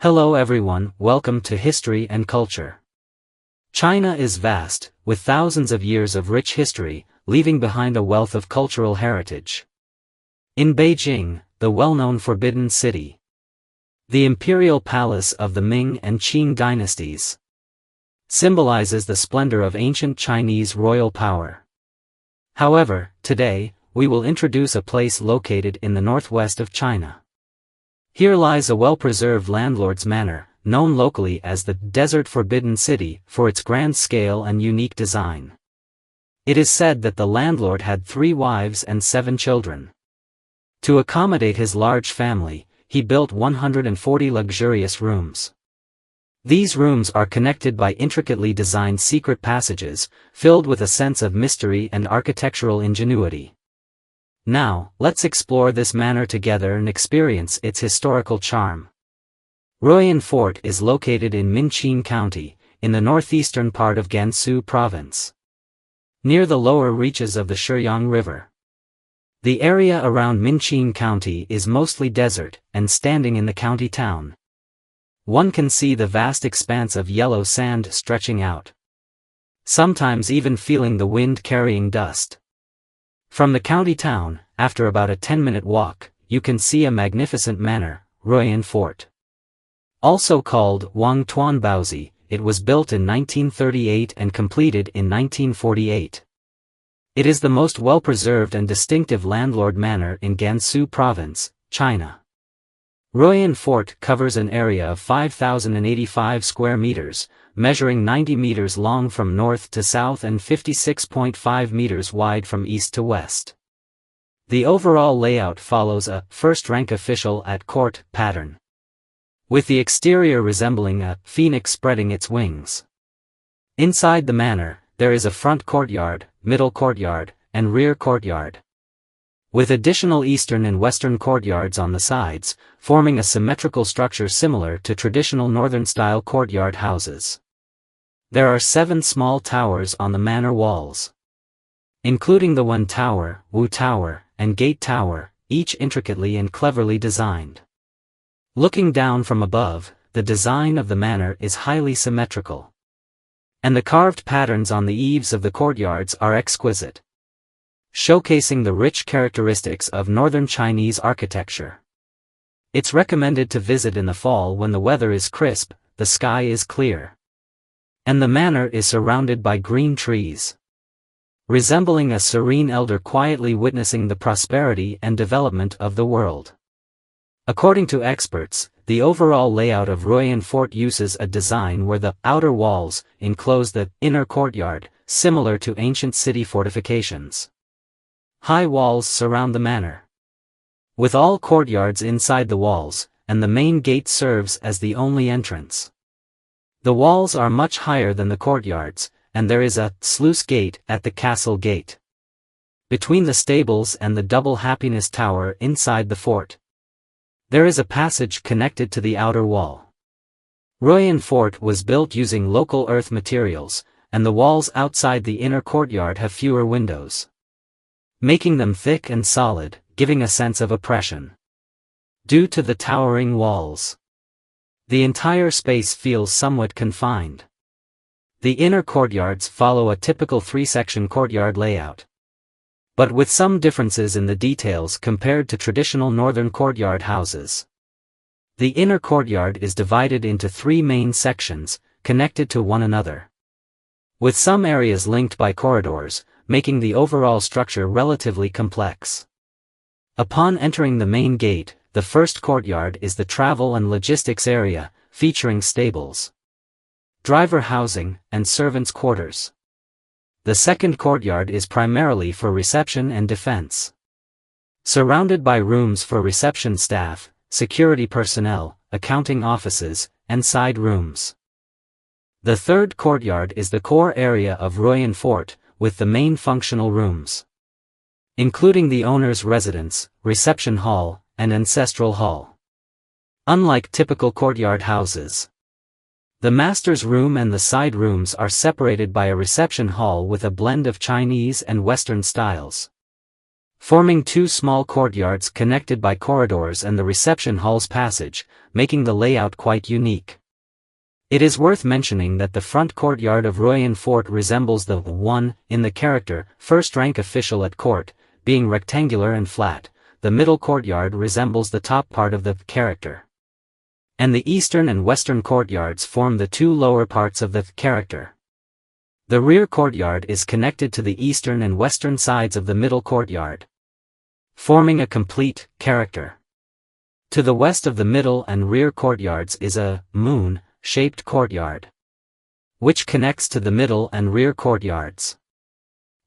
Hello everyone, welcome to History and Culture. China is vast, with thousands of years of rich history, leaving behind a wealth of cultural heritage. In Beijing, the well-known Forbidden City, the Imperial Palace of the Ming and Qing dynasties, symbolizes the splendor of ancient Chinese royal power. However, today, we will introduce a place located in the northwest of China. Here lies a well-preserved landlord's manor, known locally as the Desert Forbidden City for its grand scale and unique design. It is said that the landlord had 3 wives and 7 children. To accommodate his large family, he built 140 luxurious rooms. These rooms are connected by intricately designed secret passages, filled with a sense of mystery and architectural ingenuity. Now, let's explore this manor together and experience its historical charm. Ruoyan Fort is located in Minqing County, in the northeastern part of Guangxu Province, near the lower reaches of the Shiyang River. The area around Minqing County is mostly desert, and standing in the county town, one can see the vast expanse of yellow sand stretching out, sometimes even feeling the wind carrying dust. From the county town, after about a 10-minute walk, you can see a magnificent manor, Ruoyan Fort. Also called Wang Tuan Baozi, it was built in 1938 and completed in 1948. It is the most well-preserved and distinctive landlord manor in Guangxu Province, China. Ruoyan Fort covers an area of 5,085 square meters, measuring 90 meters long from north to south and 56.5 meters wide from east to west. The overall layout follows a first-rank official at court pattern, with the exterior resembling a phoenix spreading its wings. Inside the manor, there is a front courtyard, middle courtyard, and rear courtyard, with additional eastern and western courtyards on the sides, forming a symmetrical structure similar to traditional northern-style courtyard houses. There are 7 small towers on the manor walls, including the Wen Tower, Wu Tower, and Gate Tower, each intricately and cleverly designed. Looking down from above, the design of the manor is highly symmetrical, and the carved patterns on the eaves of the courtyards are exquisite, showcasing the rich characteristics of northern Chinese architecture. It's recommended to visit in the fall when the weather is crisp, the sky is clear, and the manor is surrounded by green trees, resembling a serene elder quietly witnessing the prosperity and development of the world. According to experts, the overall layout of Ruoyan Fort uses a design where the outer walls enclose the inner courtyard, similar to ancient city fortifications. High walls surround the manor, with all courtyards inside the walls, and the main gate serves as the only entrance. The walls are much higher than the courtyards, and there is a sluice gate at the castle gate, between the stables and the double happiness tower inside the fort. There is a passage connected to the outer wall. Ruoyan Fort was built using local earth materials, and the walls outside the inner courtyard have fewer windows, making them thick and solid, giving a sense of oppression. Due to the towering walls, the entire space feels somewhat confined. The inner courtyards follow a typical 3-section courtyard layout, but with some differences in the details compared to traditional northern courtyard houses. The inner courtyard is divided into 3 main sections, connected to one another, with some areas linked by corridors, making the overall structure relatively complex. Upon entering the main gate, the first courtyard is the travel and logistics area, featuring stables, driver housing, and servants' quarters. The second courtyard is primarily for reception and defense, surrounded by rooms for reception staff, security personnel, accounting offices, and side rooms. The third courtyard is the core area of Ruoyan Fort, with the main functional rooms, including the owner's residence, reception hall, and ancestral hall. Unlike typical courtyard houses, the master's room and the side rooms are separated by a reception hall with a blend of Chinese and Western styles. forming two small courtyards connected by corridors and the reception hall's passage, making the layout quite unique. It is worth mentioning that the front courtyard of Ruoyan Fort resembles the one in the character, first-rank official at court, being rectangular and flat. The middle courtyard resembles the top part of the character, and the eastern and western courtyards form the two lower parts of the character. The rear courtyard is connected to the eastern and western sides of the middle courtyard, forming a complete character. To the west of the middle and rear courtyards is a moon-shaped courtyard, which connects to the middle and rear courtyards.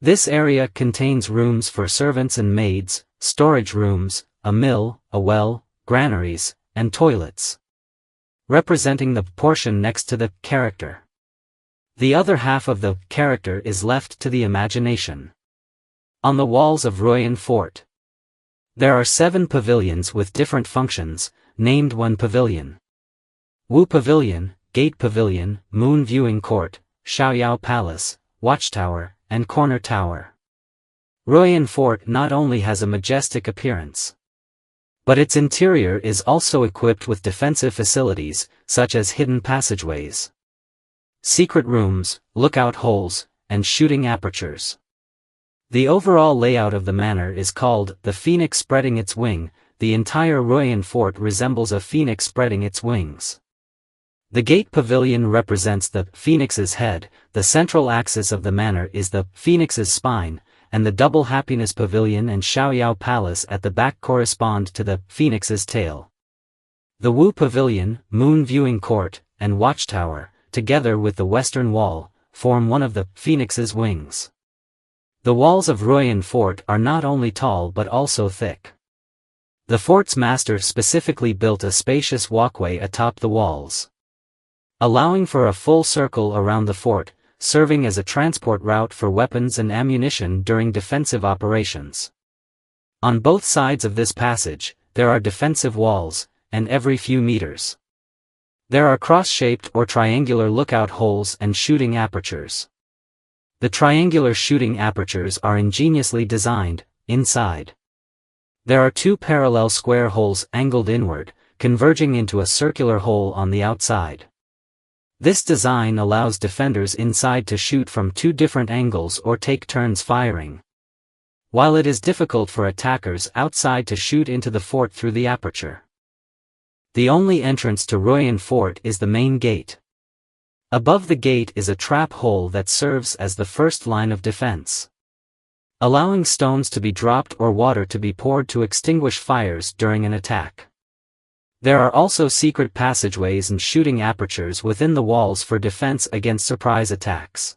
This area contains rooms for servants and maids, storage rooms, a mill, a well, granaries, and toilets, representing the portion next to the character. The other half of the character is left to the imagination. On the walls of Ruoyan Fort, there are 7 pavilions with different functions, named One Pavilion, Wu Pavilion, Gate Pavilion, Moon Viewing Court, Shaoyao Palace, Watchtower, and Corner Tower. Ruoyan Fort not only has a majestic appearance, but its interior is also equipped with defensive facilities, such as hidden passageways, secret rooms, lookout holes, and shooting apertures. The overall layout of the manor is called the Phoenix Spreading Its Wing. The entire Ruoyan Fort resembles a phoenix spreading its wings. The Gate Pavilion represents the phoenix's head, the central axis of the manor is the phoenix's spine, and the Double Happiness Pavilion and Shaoyao Palace at the back correspond to the phoenix's tail. The Wu Pavilion, Moon Viewing Court, and Watchtower, together with the western wall, form one of the phoenix's wings. The walls of Ruoyan Fort are not only tall but also thick. The fort's master specifically built a spacious walkway atop the walls, allowing for a full circle around the fort, serving as a transport route for weapons and ammunition during defensive operations. On both sides of this passage, there are defensive walls, and every few meters, there are cross-shaped or triangular lookout holes and shooting apertures. The triangular shooting apertures are ingeniously designed. Inside, there are 2 parallel square holes angled inward, converging into a circular hole on the outside. This design allows defenders inside to shoot from 2 different angles or take turns firing, while it is difficult for attackers outside to shoot into the fort through the aperture. The only entrance to Ruoyan Fort is the main gate. Above the gate is a trap hole that serves as the first line of defense, allowing stones to be dropped or water to be poured to extinguish fires during an attack. There are also secret passageways and shooting apertures within the walls for defense against surprise attacks.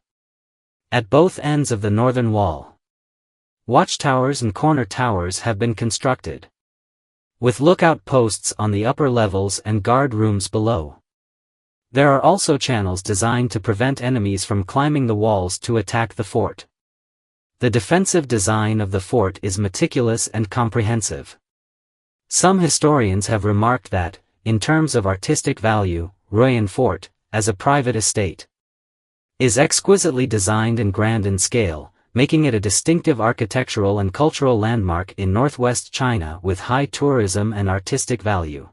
At both ends of the northern wall, watchtowers and corner towers have been constructed, with lookout posts on the upper levels and guard rooms below. There are also channels designed to prevent enemies from climbing the walls to attack the fort. The defensive design of the fort is meticulous and comprehensive. Some historians have remarked that, in terms of artistic value, Ruoyan Fort, as a private estate, is exquisitely designed and grand in scale, making it a distinctive architectural and cultural landmark in northwest China with high tourism and artistic value.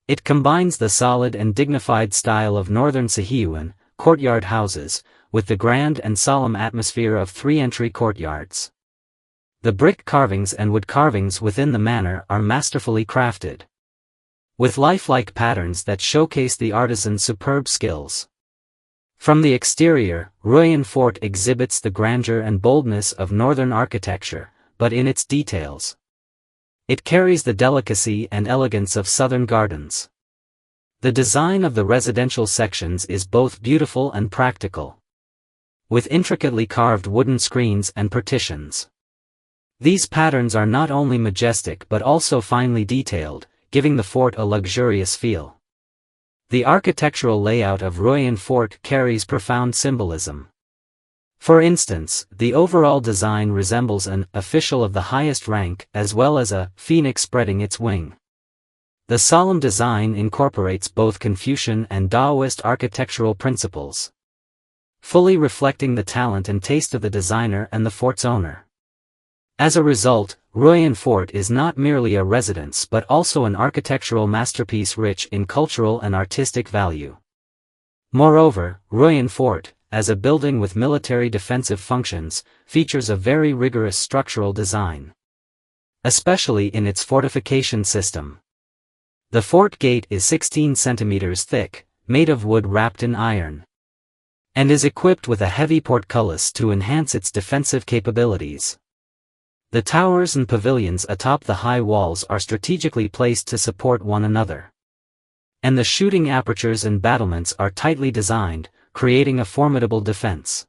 It combines the solid and dignified style of northern Sihuan courtyard houses, with the grand and solemn atmosphere of 3 entry courtyards. The brick carvings and wood carvings within the manor are masterfully crafted, with lifelike patterns that showcase the artisan's superb skills. From the exterior, Ruoyan Fort exhibits the grandeur and boldness of northern architecture, but in its details, it carries the delicacy and elegance of southern gardens. The design of the residential sections is both beautiful and practical, with intricately carved wooden screens and partitions. These patterns are not only majestic but also finely detailed, giving the fort a luxurious feel. The architectural layout of Ruoyan Fort carries profound symbolism. For instance, the overall design resembles an official of the highest rank as well as a phoenix spreading its wing. The solemn design incorporates both Confucian and Taoist architectural principles, fully reflecting the talent and taste of the designer and the fort's owner. As a result, Ruoyan Fort is not merely a residence but also an architectural masterpiece rich in cultural and artistic value. Moreover, Ruoyan Fort, as a building with military defensive functions, features a very rigorous structural design, especially in its fortification system. The fort gate is 16 centimeters thick, made of wood wrapped in iron, and is equipped with a heavy portcullis to enhance its defensive capabilities. The towers and pavilions atop the high walls are strategically placed to support one another, and the shooting apertures and battlements are tightly designed, creating a formidable defense.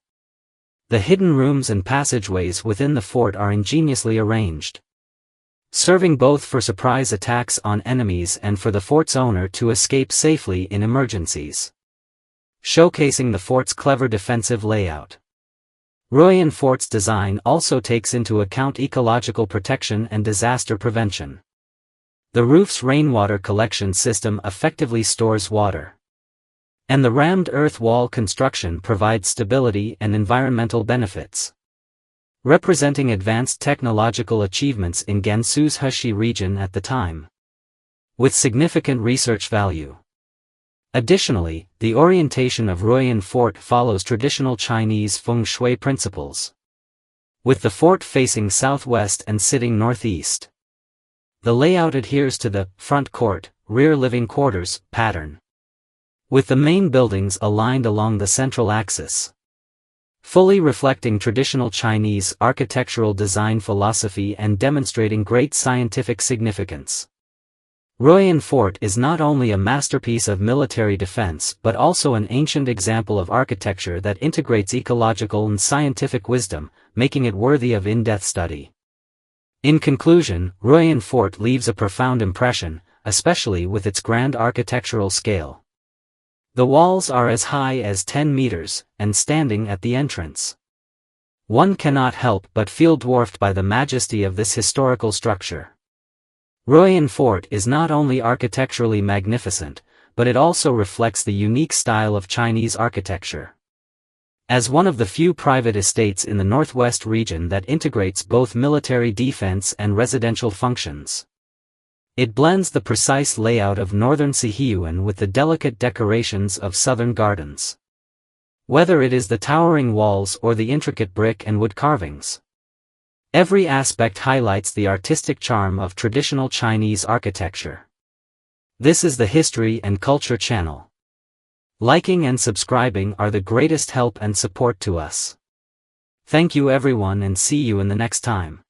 The hidden rooms and passageways within the fort are ingeniously arranged, serving both for surprise attacks on enemies and for the fort's owner to escape safely in emergencies, showcasing the fort's clever defensive layout. Ruoyan Fort's design also takes into account ecological protection and disaster prevention. The roof's rainwater collection system effectively stores water, and the rammed earth wall construction provides stability and environmental benefits, representing advanced technological achievements in Gansu's Heshi region at the time, with significant research value. Additionally, the orientation of Ruoyan Fort follows traditional Chinese feng shui principles, with the fort facing southwest and sitting northeast. The layout adheres to the front court, rear living quarters pattern, with the main buildings aligned along the central axis, fully reflecting traditional Chinese architectural design philosophy and demonstrating great scientific significance. Ruoyan Fort is not only a masterpiece of military defense but also an ancient example of architecture that integrates ecological and scientific wisdom, making it worthy of in-depth study. In conclusion, Ruoyan Fort leaves a profound impression, especially with its grand architectural scale. The walls are as high as 10 meters, and standing at the entrance, one cannot help but feel dwarfed by the majesty of this historical structure. Ruoyan Fort is not only architecturally magnificent, but it also reflects the unique style of Chinese architecture. As one of the few private estates in the northwest region that integrates both military defense and residential functions, it blends the precise layout of northern Sihuan with the delicate decorations of southern gardens. Whether it is the towering walls or the intricate brick and wood carvings, every aspect highlights the artistic charm of traditional Chinese architecture. This is the History and Culture channel. Liking and subscribing are the greatest help and support to us. Thank you everyone and see you in the next time.